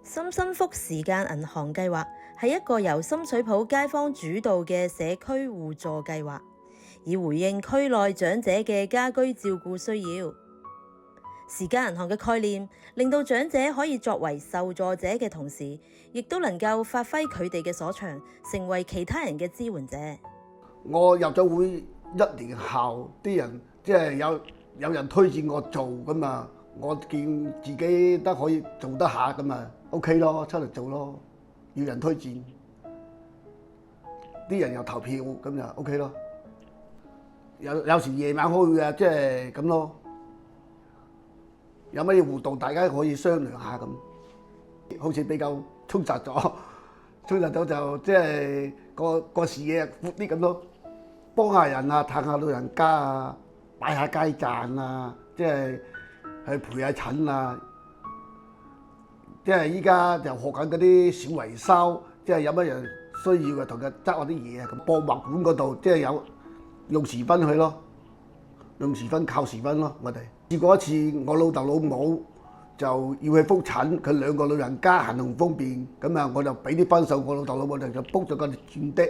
深深福時間銀行計劃係一個由深水埗街坊主導嘅社區互助計劃，以回應區內長者嘅家居照顧需要。時間銀行嘅概念令到長者可以作為受助者嘅同時，亦都能夠發揮佢哋嘅所長，成為其他人嘅支援者。我入咗會1年後，啲人即係有人推薦我做咁啊，我見自己都可以做得下咁啊 ，OK 咯，出嚟做咯。要人推薦，啲人又投票咁就 OK 咯。有時夜晚開嘅，即係咁咯。有乜嘢活動，大家可以商量下咁。好似比較充實咗就即係個視野闊啲咁咯。幫下人啊，探下老人家啊，擺下街站啊，即係去陪下診啊。即係依家就學緊嗰啲小維修，即係有乜人需要嘅，同佢執下啲嘢啊。咁博物館嗰度即係有用時分去咯，用時分靠時分咯。我哋試過一次，我老豆老母就要去覆診，佢2個老人家行動方便，咁啊我就俾啲分數，我老豆老母就 book 咗個轉的。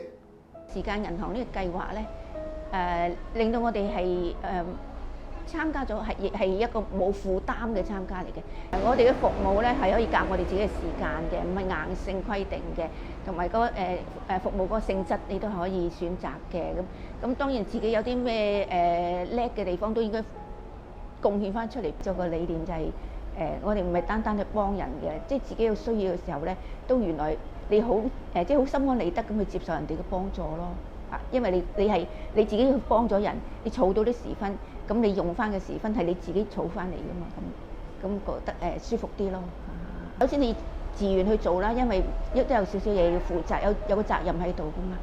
時間銀行呢個計劃咧，令到我哋係參加咗係一個冇負擔嘅參加嚟嘅。我哋嘅服務咧係可以夾我哋自己嘅時間嘅，唔係硬性規定嘅，同埋個服務嗰個性質你都可以選擇嘅。咁當然自己有啲咩叻嘅地方都應該貢獻翻出嚟。做個理念就係我哋唔係單單去幫人嘅，即係自己有需要嘅時候咧，都原來你好即係好心安理得咁去接受人哋嘅幫助咯。因為你係你自己去幫咗人，你儲到啲時分，咁你用翻嘅時分係你自己儲翻嚟㗎嘛，咁覺得舒服啲咯。首先你自願去做啦，因為都有少少嘢要負責，有個責任喺度㗎嘛。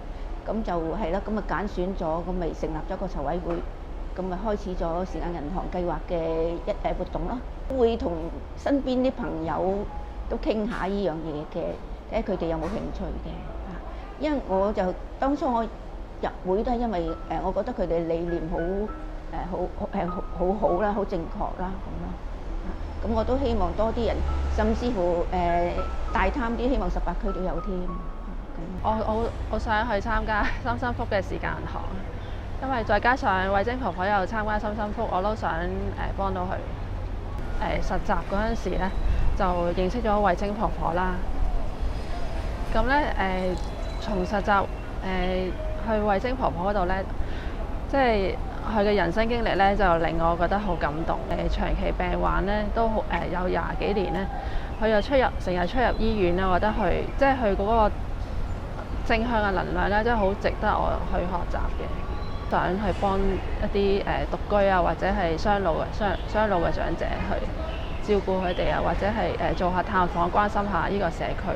咁就係啦，咁啊揀選咗，咁咪成立咗個籌委會，咁咪開始咗時間銀行計劃嘅活動咯。會同身邊啲朋友都傾下呢樣嘢嘅，睇下佢哋有冇興趣嘅。因為我就當初我入會都係因為我覺得佢哋理念好好啦，好正確啦咁咯。咁我都希望多啲人，甚至乎大貪啲，希望18區都有添。我想去參加深深福嘅時間銀行，因為再加上慧晶婆婆又參加深深福，我都想幫到佢。實習嗰陣時咧，就認識咗慧晶婆婆啦。咁咧從實習去慧晶婆婆嗰度咧，即係佢嘅人生經歷咧，就令我覺得好感動。長期病患咧都好有20幾年咧，佢又成日出入醫院咧，我覺得佢即係佢嗰個正向嘅能量咧，真係好值得我去學習嘅。想去幫一啲獨居啊，或者係雙老嘅長者去照顧佢哋啊，或者係做下探訪，關心下呢個社區。